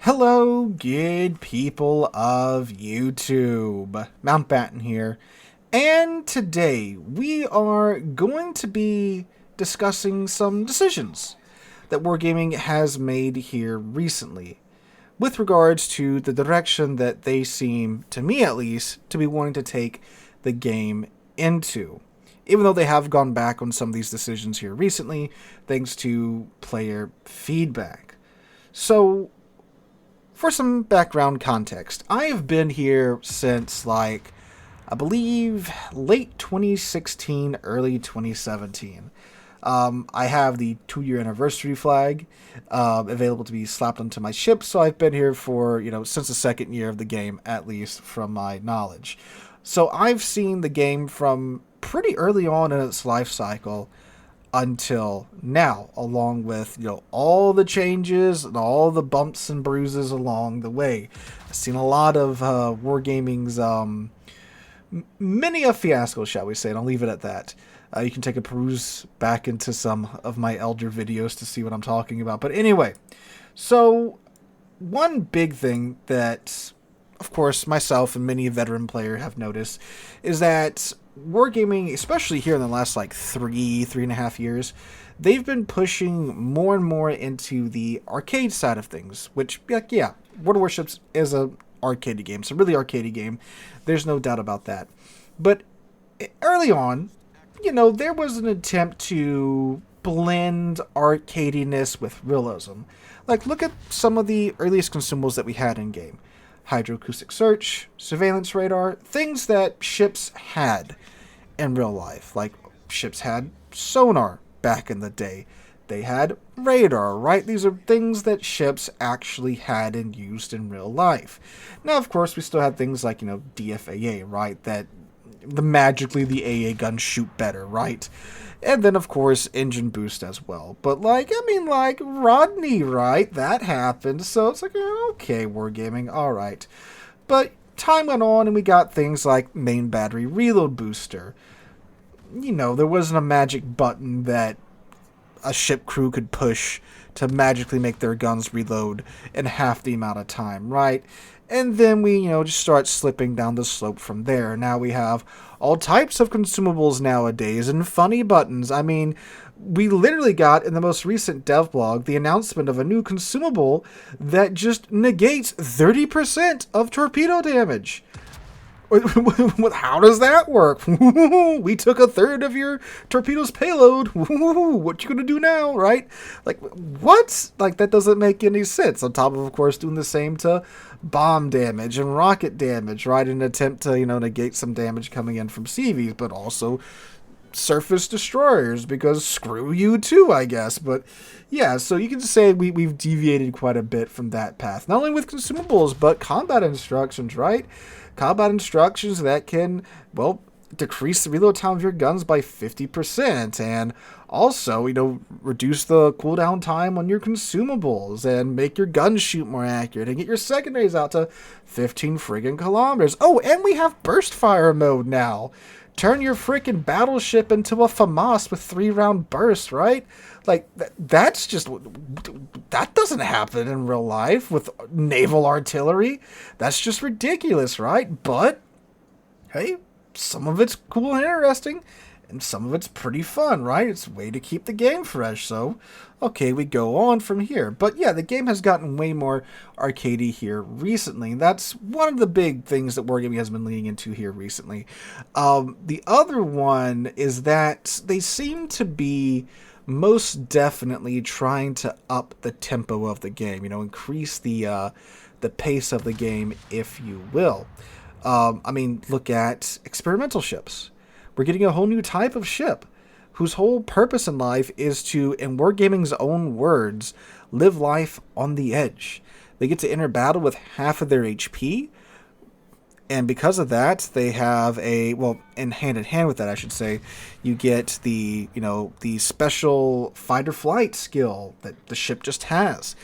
Hello, good people of YouTube. Mountbatten here, and today we are going to be discussing some decisions that Wargaming has made here recently with regards to the direction that they seem, to me at least, to be wanting to take the game into. Even though they have gone back on some of these decisions here recently, thanks to player feedback. So, for some background context, I have been here since, I believe, late 2016, early 2017. I have the 2-year anniversary flag available to be slapped onto my ship, so I've been here for, since the second year of the game, at least from my knowledge. So I've seen the game from pretty early on in its life cycle until now, along with all the changes and all the bumps and bruises along the way. I've seen a lot of Wargaming's many a fiasco, shall we say, and I'll leave it at that. You can take a peruse back into some of my elder videos to see what I'm talking about. But anyway, so one big thing that, of course, myself and many a veteran player have noticed is that Wargaming, especially here in the last 3.5 years, they've been pushing more and more into the arcade side of things, which, yeah, World of Warships is a arcade game. It's a really arcade game. There's no doubt about that. But early on, there was an attempt to blend arcadiness with realism. Look at some of the earliest consumables that we had in game. Hydroacoustic search, surveillance radar, things that ships had in real life. Ships had sonar back in the day. They had radar, right? These are things that ships actually had and used in real life. Now, of course, we still had things like, DFAA, right? That magically the AA guns shoot better, right? And then, of course, engine boost as well. But, Rodney, right? That happened. So it's okay, Wargaming, alright. But time went on and we got things like main battery reload booster. There wasn't a magic button that a ship crew could push to magically make their guns reload in half the amount of time, right? And then we, just start slipping down the slope from there. Now we have all types of consumables nowadays and funny buttons. I mean, we literally got in the most recent dev blog the announcement of a new consumable that just negates 30% of torpedo damage. How does that work? We took a third of your torpedo's payload. What you gonna do now, right? What? That doesn't make any sense. On top of course, doing the same to bomb damage and rocket damage, right? In an attempt to, negate some damage coming in from CVs, but also surface destroyers, because screw you too, I guess. But yeah, so you can say we've deviated quite a bit from that path, not only with consumables, but combat instructions, right? Combat instructions that can, decrease the reload time of your guns by 50%, and also, reduce the cooldown time on your consumables, and make your guns shoot more accurate, and get your secondaries out to 15 friggin' kilometers. Oh, and we have burst fire mode now. Turn your freaking battleship into a FAMAS with 3-round burst, right? That's just... That doesn't happen in real life with naval artillery. That's just ridiculous, right? But, hey, some of it's cool and interesting, and some of it's pretty fun, right? It's a way to keep the game fresh, so... Okay, we go on from here. But yeah, the game has gotten way more arcadey here recently. That's one of the big things that Wargaming has been leaning into here recently. The other one is that they seem to be most definitely trying to up the tempo of the game. Increase the pace of the game, if you will. Look at experimental ships. We're getting a whole new type of ship whose whole purpose in life is to, in Wargaming's own words, live life on the edge. They get to enter battle with half of their HP, and because of that, they have and hand in hand with that, I should say, you get the special fight or flight skill that the ship just has.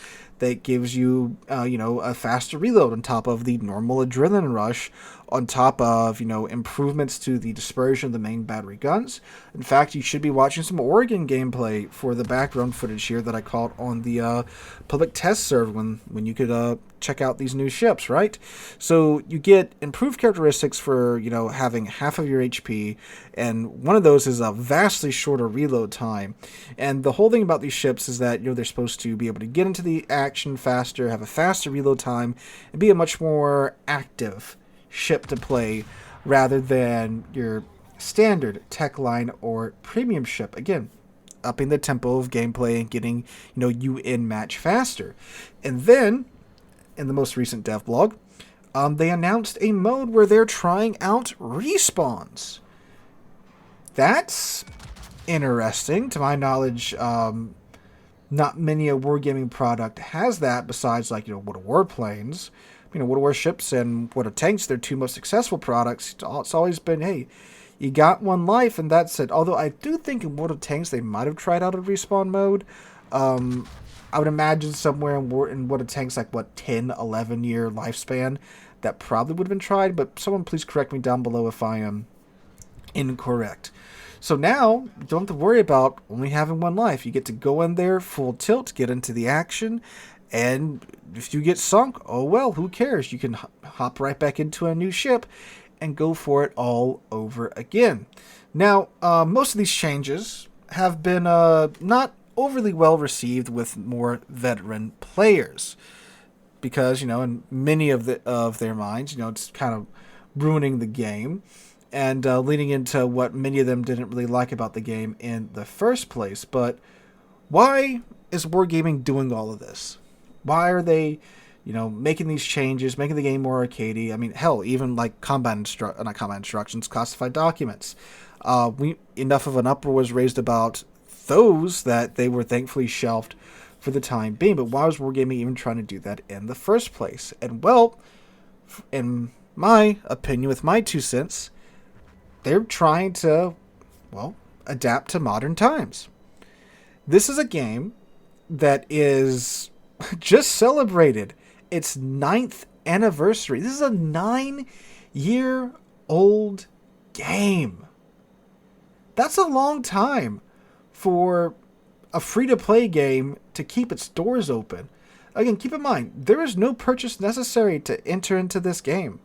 that gives you, a faster reload on top of the normal adrenaline rush, on top of, improvements to the dispersion of the main battery guns. In fact, you should be watching some Oregon gameplay for the background footage here that I caught on the public test server when you could check out these new ships, right? So you get improved characteristics for, having half of your HP, and one of those is a vastly shorter reload time. And the whole thing about these ships is that, they're supposed to be able to get into the action faster, have a faster reload time, and be a much more active ship to play rather than your standard tech line or premium ship. Again, upping the tempo of gameplay and getting, you in match faster. And then, in the most recent dev blog, they announced a mode where they're trying out respawns. That's interesting. To my knowledge, not many a wargaming product has that besides, like, World of Warplanes. World of Warships and World of Tanks, their two most successful products. It's always been, hey, you got one life and that's it. Although I do think in World of Tanks they might have tried out a respawn mode. I would imagine somewhere in World of Tanks, like, 10, 11 year lifespan, that probably would have been tried, but someone please correct me down below if I am incorrect. So now, you don't have to worry about only having one life. You get to go in there full tilt, get into the action, and if you get sunk, oh well, who cares? You can hop right back into a new ship and go for it all over again. Now, most of these changes have been not overly well received with more veteran players, because in many of their minds, it's kind of ruining the game and leading into what many of them didn't really like about the game in the first place. But why is Wargaming doing all of this? Why are they, making these changes, making the game more arcadey? I mean, hell, even like not combat instructions, classified documents. Enough of an uproar was raised about those that they were thankfully shelved for the time being. But why was Wargaming even trying to do that in the first place? And well, in my opinion, with my 2 cents, they're trying to, adapt to modern times. This is a game that is just celebrated its 9th anniversary. This is a 9-year-old game. That's a long time for a free-to-play game to keep its doors open. Again, keep in mind, there is no purchase necessary to enter into this game.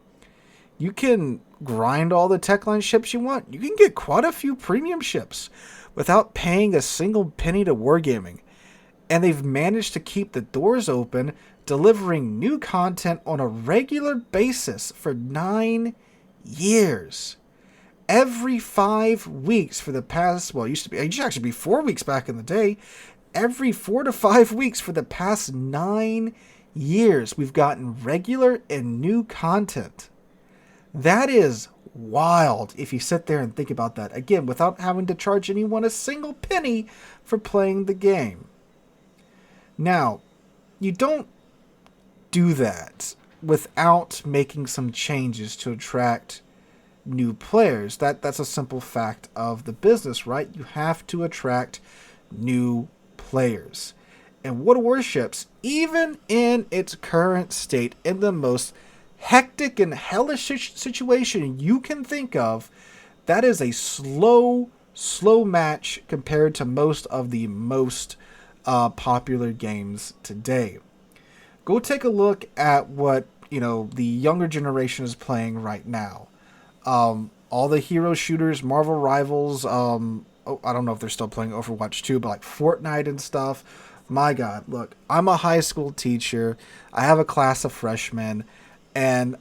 You can grind all the techline ships you want. You can get quite a few premium ships without paying a single penny to Wargaming. And they've managed to keep the doors open, delivering new content on a regular basis for 9 years. Every 5 weeks for the past, it used to actually be 4 weeks back in the day. Every 4 to 5 weeks for the past 9 years, we've gotten regular and new content. That is wild if you sit there and think about that. Again, without having to charge anyone a single penny for playing the game. Now, you don't do that without making some changes to attract new players. That's a simple fact of the business, right? You have to attract new players. And World of Warships, even in its current state, in the most hectic and hellish situation you can think of, that is a slow match compared to most of the most popular games today. Go take a look at what the younger generation is playing right now. All the hero shooters, Marvel Rivals. I don't know if they're still playing Overwatch 2, but like Fortnite and stuff. My God, look, I'm a high school teacher. I have a class of freshmen, and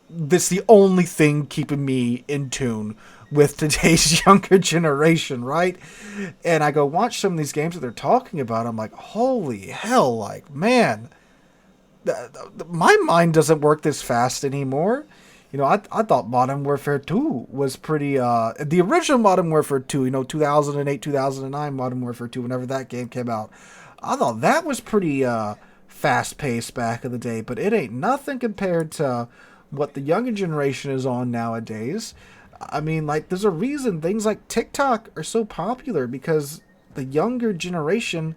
that's the only thing keeping me in tune with today's younger generation, right? And I go watch some of these games that they're talking about. I'm like, holy hell, like, man, my mind doesn't work this fast anymore. I thought Modern Warfare 2 was pretty, the original Modern Warfare 2, 2008, 2009 Modern Warfare 2, whenever that game came out. I thought that was pretty fast-paced back in the day, but it ain't nothing compared to what the younger generation is on nowadays. I mean, like, there's a reason things like TikTok are so popular, because the younger generation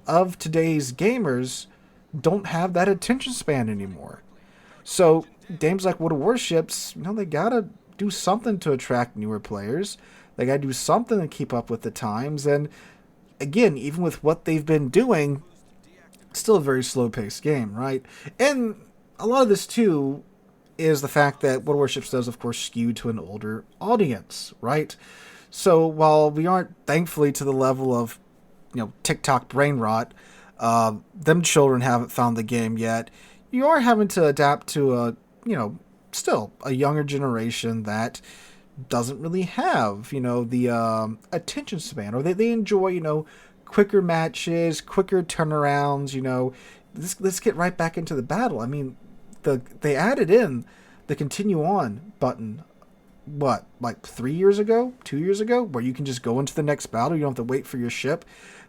of today's gamers don't have that attention span anymore. So games like World of Warships, they gotta do something to attract newer players. They gotta do something to keep up with the times. And again, even with what they've been doing, still a very slow-paced game, right? And a lot of this too is the fact that World of Warships does, of course, skew to an older audience, right? So while we aren't, thankfully, to the level of, TikTok brain rot, them children haven't found the game yet. You are having to adapt to still a younger generation that doesn't really have, the attention span, or they enjoy, quicker matches, quicker turnarounds, let's get right back into the battle. I mean, they added in the continue on button, what, like 3 years ago, 2 years ago, where you can just go into the next battle. You don't have to wait for your ship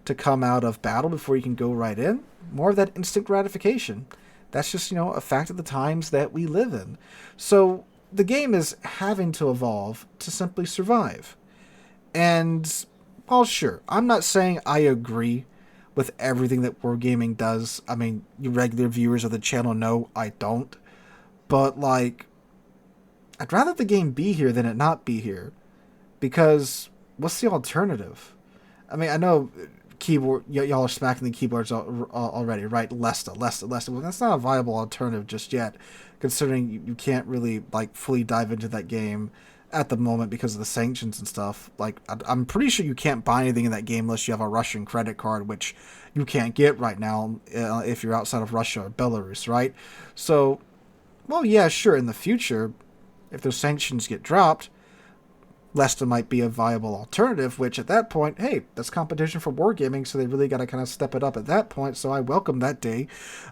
to come out of battle before you can go right in. More of that instant gratification. That's just, a fact of the times that we live in. So the game is having to evolve to simply survive. And, well, sure, I'm not saying I agree with everything that Wargaming does. I mean, you regular viewers of the channel know I don't. But, like, I'd rather the game be here than it not be here. Because what's the alternative? I mean, I know keyboard, y'all are smacking the keyboards already, right? Lesta. Well, that's not a viable alternative just yet, considering you can't really, like, fully dive into that game at the moment because of the sanctions and stuff. Like, I'm pretty sure you can't buy anything in that game unless you have a Russian credit card, which you can't get right now if you're outside of Russia or Belarus, right? So, well, yeah, sure, in the future, if those sanctions get dropped, Lesta might be a viable alternative, which at that point, hey, that's competition for Wargaming, so they really got to kind of step it up at that point, so I welcome that day.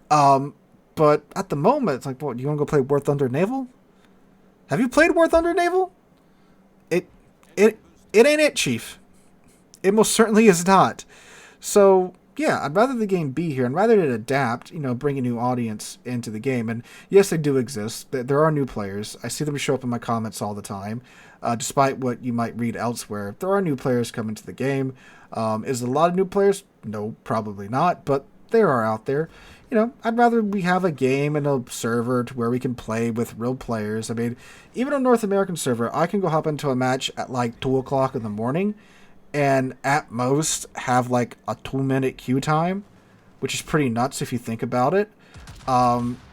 But at the moment, it's like, what, you want to go play War Thunder Naval? Have you played War Thunder Naval? It ain't it, Chief. It most certainly is not. So, yeah, I'd rather the game be here, and rather it adapt, bring a new audience into the game. And yes, they do exist. There are new players. I see them show up in my comments all the time. Despite what you might read elsewhere, there are new players coming to the game. Is it a lot of new players? No, probably not, but there are out there. I'd rather we have a game and a server to where we can play with real players. I mean, even on North American server, I can go hop into a match at like 2 o'clock in the morning and at most have like a 2-minute queue time, which is pretty nuts if you think about it.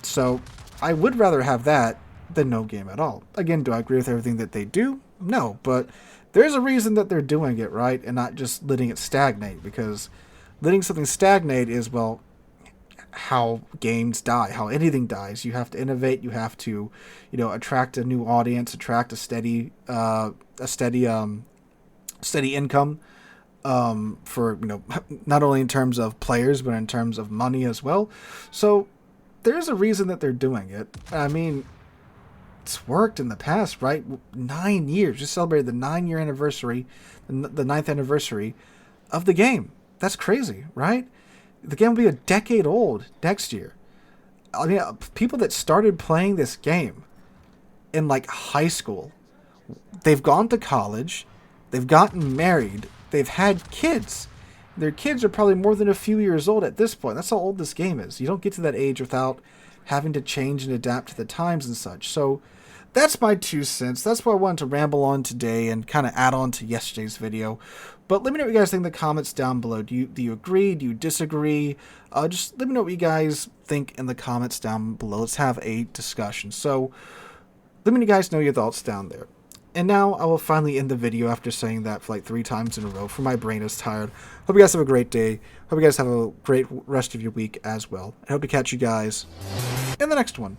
So I would rather have that than no game at all. Again, do I agree with everything that they do? No, but there's a reason that they're doing it, right? And not just letting it stagnate, because letting something stagnate is, well, how games die, how anything dies. You have to innovate, you have to, attract a new audience, attract a steady income for, not only in terms of players, but in terms of money as well. So there's a reason that they're doing it. I mean, it's worked in the past, right? 9 years, just celebrated the 9-year anniversary, the 9th anniversary of the game. That's crazy, right? The game will be a decade old next year. I mean, people that started playing this game in like high school, they've gone to college, they've gotten married, they've had kids. Their kids are probably more than a few years old at this point. That's how old this game is. You don't get to that age without having to change and adapt to the times and such. So that's my 2 cents. That's what I wanted to ramble on today and kind of add on to yesterday's video. But let me know what you guys think in the comments down below. Do you agree? Do you disagree? Just let me know what you guys think in the comments down below. Let's have a discussion. So let me guys know your thoughts down there. And now I will finally end the video after saying that for like 3 times in a row, for my brain is tired. Hope you guys have a great day. Hope you guys have a great rest of your week as well. I hope to catch you guys in the next one.